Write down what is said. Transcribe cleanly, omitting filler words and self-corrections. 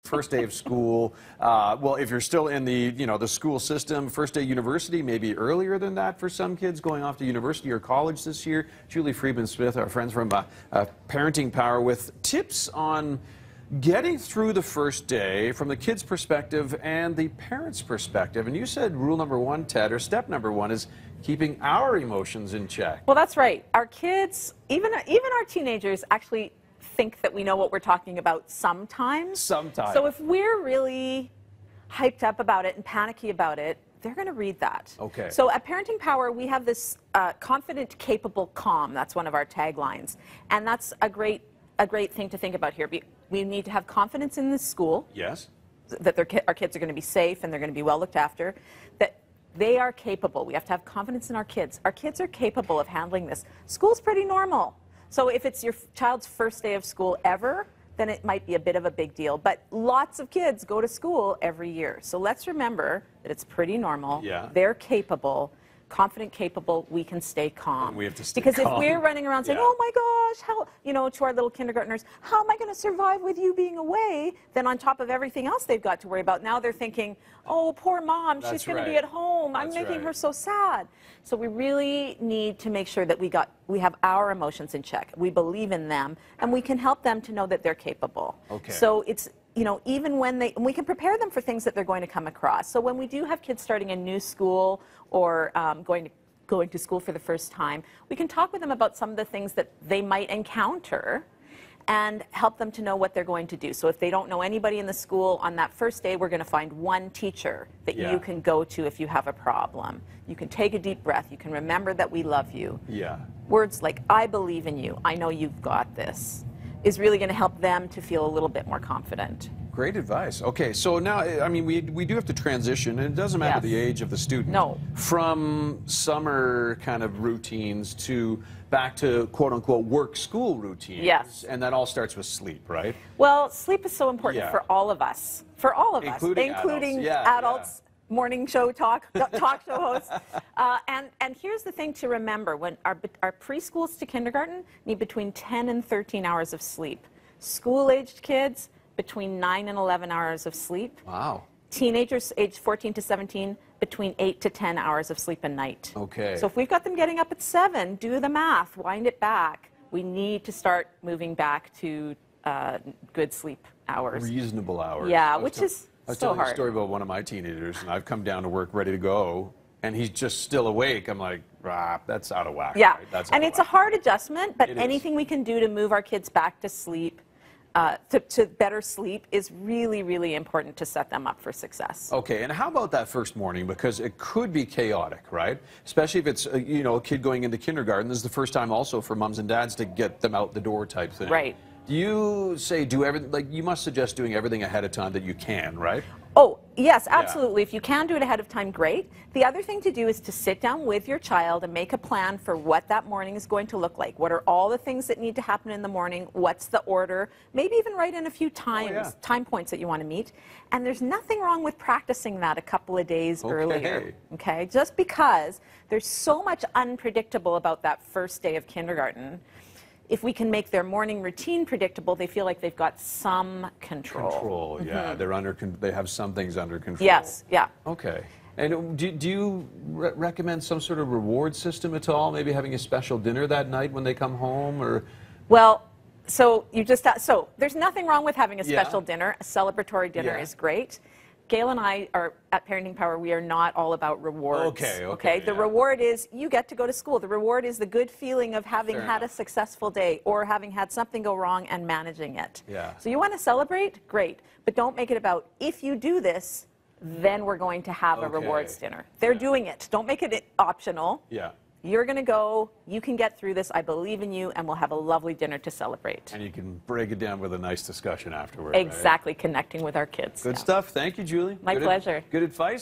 first day of school. Well, if you're still in the, the school system, first day university, maybe earlier than that for some kids going off to university or college this year. Julie Freedman Smith, our friends from Parenting Power, with tips on getting through the first day from the kid's perspective and the parent's perspective. And you said rule number one, Ted, or step number one, is keeping our emotions in check. Well, that's right. Our kids, even our teenagers, actually think that we know what we're talking about sometimes. Sometimes. So if we're really hyped up about it and panicky about it, they're going to read that. Okay. So at Parenting Power, we have this confident, capable, calm. That's one of our taglines. And that's a great thing to think about here. We need to have confidence in the school. Yes. That our kids are going to be safe and they're going to be well looked after. That they are capable. We have to have confidence in our kids. Our kids are capable of handling this. School's pretty normal. So if it's your child's first day of school ever, then it might be a bit of a big deal. But lots of kids go to school every year. So let's remember that it's pretty normal. Yeah. They're capable. Confident, capable, we can stay calm. And we have to stay because calm. If we're running around saying, Yeah. oh my gosh, how, to our little kindergartners, how am I going to survive with you being away? Then on top of everything else they've got to worry about, now they're thinking, oh, poor mom, she's going to be at home. I'm making her so sad. So we really need to make sure that we have our emotions in check. We believe in them, and we can help them to know that they're capable. Okay. So it's, even when we can prepare them for things that they're going to come across. So when we do have kids starting a new school or going to school for the first time, we can talk with them about some of the things that they might encounter and help them to know what they're going to do. So if they don't know anybody in the school, on that first day, we're going to find one teacher that you can go to if you have a problem. You can take a deep breath. You can remember that we love you. Yeah. Words like, I believe in you. I know you've got this, is really going to help them to feel a little bit more confident. Great advice. Okay, so now, I mean, we do have to transition, and it doesn't matter the age of the student. No. From summer kind of routines to back to quote-unquote work-school routines. Yes. And that all starts with sleep, right? Well, sleep is so important for all of us. For all of us, including adults. Morning show talk show hosts. And here's the thing to remember: when our preschools to kindergarten need between 10 and 13 hours of sleep. School-aged kids between 9 and 11 hours of sleep. Wow. Teenagers aged 14 to 17 between 8 to 10 hours of sleep a night. Okay. So if we've got them getting up at 7, do the math, wind it back. We need to start moving back to good sleep hours. Reasonable hours. Yeah, which is I was so telling hard. a story about one of my teenagers, and I've come down to work ready to go, and he's just still awake. I'm like, that's out of whack. Yeah, right? That's and it's a hard adjustment, but It anything we can do to move our kids back to sleep, to better sleep, is really, really important to set them up for success. Okay, and how about that first morning? Because it could be chaotic, right? Especially if it's, a kid going into kindergarten. This is the first time also for moms and dads to get them out the door type thing. Right. Do you say do everything, like you must suggest doing everything ahead of time that you can, right? Oh, yes, absolutely. If you can do it ahead of time, great. The other thing to do is to sit down with your child and make a plan for what that morning is going to look like. What are all the things that need to happen in the morning? What's the order? Maybe even write in a few time points that you want to meet. And there's nothing wrong with practicing that a couple of days earlier. Okay? Just because there's so much unpredictable about that first day of kindergarten. If we can make their morning routine predictable, they feel like they've got some control. Yeah. They have some things under control. Yes, yeah. Okay. And do you recommend some sort of reward system at all? Maybe having a special dinner that night when they come home, or? Well, so there's nothing wrong with having a special dinner. A celebratory dinner is great. Gail and I are at Parenting Power. We are not all about rewards. Okay. The reward is you get to go to school. The reward is the good feeling of having had a successful day or having had something go wrong and managing it. Yeah. So you want to celebrate? Great. But don't make it about, if you do this, then we're going to have a rewards dinner. They're doing it. Don't make it optional. Yeah. You're going to go, you can get through this, I believe in you, and we'll have a lovely dinner to celebrate. And you can break it down with a nice discussion afterward. Exactly, connecting with our kids. Good stuff. Thank you, Julie. My pleasure. Good advice.